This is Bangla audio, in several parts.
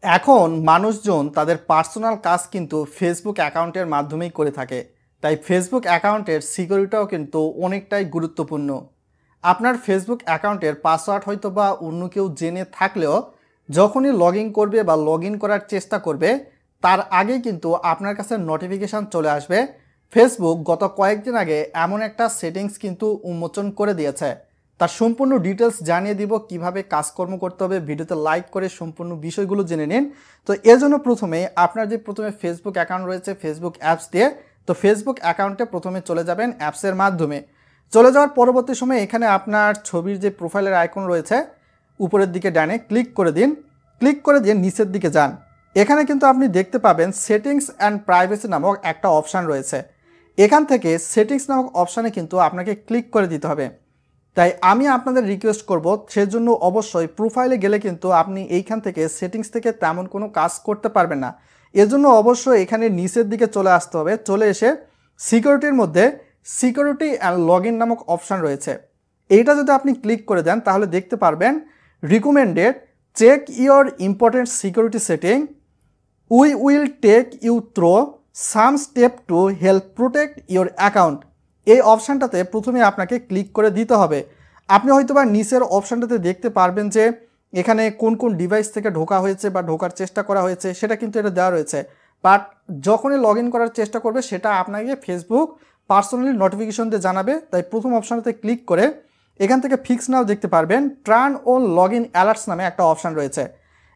এখন মানুষজন তাদের পার্সোনাল কাজ কিন্তু ফেসবুক অ্যাকাউন্টের মাধ্যমেই করে থাকে। তাই ফেসবুক অ্যাকাউন্টের সিকিউরিটিও কিন্তু অনেকটাই গুরুত্বপূর্ণ। আপনার ফেসবুক অ্যাকাউন্টের পাসওয়ার্ড হয়তো বা অন্য কেউ জেনে থাকলেও যখনই লগ ইন করবে বা লগ ইন করার চেষ্টা করবে তার আগেই কিন্তু আপনার কাছে নোটিফিকেশান চলে আসবে। ফেসবুক গত কয়েকদিন আগে এমন একটা সেটিংস কিন্তু উন্মোচন করে দিয়েছে। তার সম্পূর্ণ ডিটেলস জানিয়ে দিব, কিভাবে কাজকর্ম করতে হবে। ভিডিওতে লাইক করে সম্পূর্ণ বিষয়গুলো জেনে নিন। তো এর জন্য প্রথমে আপনার যে ফেসবুক অ্যাকাউন্ট রয়েছে ফেসবুক অ্যাপস দিয়ে, তো ফেসবুক অ্যাকাউন্টে প্রথমে চলে যাবেন অ্যাপসের মাধ্যমে। চলে যাওয়ার পরবর্তী সময়ে এখানে আপনার ছবির যে প্রোফাইলের আইকন রয়েছে উপরের দিকে ডানে ক্লিক করে দিন। ক্লিক করে দিয়ে নিচের দিকে যান। এখানে কিন্তু আপনি দেখতে পাবেন সেটিংস অ্যান্ড প্রাইভেসি নামক একটা অপশান রয়েছে। এখান থেকে সেটিংস নামক অপশানে কিন্তু আপনাকে ক্লিক করে দিতে হবে। তাই আমি আপনাদের রিকোয়েস্ট করব, সেজন্য অবশ্যই প্রোফাইলে গেলে কিন্তু আপনি এইখান থেকে সেটিংস থেকে তেমন কোনো কাজ করতে পারবেন না। এজন্য অবশ্যই এখানে নিচের দিকে চলে আসতে হবে। চলে এসে সিকিউরিটির মধ্যে সিকিউরিটি অ্যান্ড লগ ইন নামক অপশান রয়েছে। এইটা যদি আপনি ক্লিক করে দেন তাহলে দেখতে পারবেন recommended check your important security setting, we will take you through some step to help protect your account. এই অপশানটাতে প্রথমে আপনাকে ক্লিক করে দিতে হবে। আপনি হয়তোবা নিচের অপশানটাতে দেখতে পারবেন যে এখানে কোন কোন ডিভাইস থেকে ঢোকা হয়েছে বা ঢোকার চেষ্টা করা হয়েছে সেটা কিন্তু এটা দেওয়া রয়েছে। বাট যখনই লগ ইন করার চেষ্টা করবে সেটা আপনাকে ফেসবুক পার্সোনালি নোটিফিকেশন দিয়ে জানাবে। তাই প্রথম অপশানটাতে ক্লিক করে এখান থেকে ফিক্স নাও দেখতে পারবেন turn on log in alerts নামে একটা অপশান রয়েছে।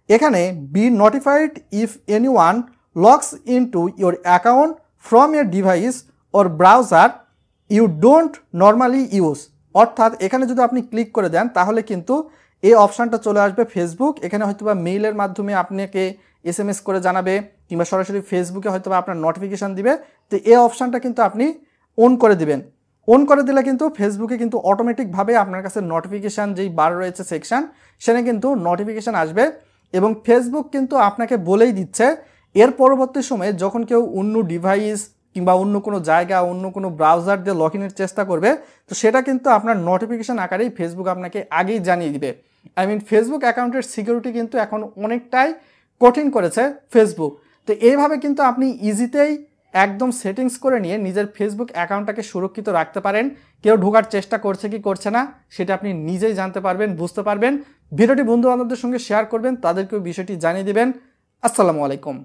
এখানে be notified if anyone logs in to your account from your device or browser you don't normally use. অর্থাৎ এখানে যদি আপনি ক্লিক করে দেন তাহলে কিন্তু এই অপশানটা চলে আসবে ফেসবুক। এখানে হয়তোবা মেইলের মাধ্যমে আপনাকে SMS করে জানাবে কিংবা সরাসরি ফেসবুকে হয়তোবা আপনার নোটিফিকেশান দিবে। তো এই অপশানটা কিন্তু আপনি অন করে দিবেন। অন করে দিলে কিন্তু ফেসবুকে কিন্তু অটোমেটিকভাবে আপনার কাছে নোটিফিকেশান যেই বার রয়েছে সেকশান, সেখানে কিন্তু নোটিফিকেশান আসবে এবং ফেসবুক কিন্তু আপনাকে বলেই দিচ্ছে এর পরবর্তী সময়ে যখন কেউ অন্য ডিভাইস কিংবা অন্য কোনো জায়গা অন্য কোনো ব্রাউজার দিয়ে লগ ইনের চেষ্টা করবে তো সেটা কিন্তু আপনার নোটিফিকেশান আকারেই ফেসবুক আপনাকে আগেই জানিয়ে দিবে। ফেসবুক অ্যাকাউন্টের সিকিউরিটি কিন্তু এখন অনেকটাই কঠিন করেছে ফেসবুক। তো এইভাবে কিন্তু আপনি ইজিতেই একদম সেটিংস করে নিয়ে নিজের ফেসবুক অ্যাকাউন্টটাকে সুরক্ষিত রাখতে পারেন। কেউ ঢোকার চেষ্টা করছে কি করছে না সেটা আপনি নিজেই জানতে পারবেন, বুঝতে পারবেন। ভিডিওটি বন্ধু বান্ধবদের সঙ্গে শেয়ার করবেন, তাদেরকেও বিষয়টি জানিয়ে দেবেন। আসসালামু আলাইকুম।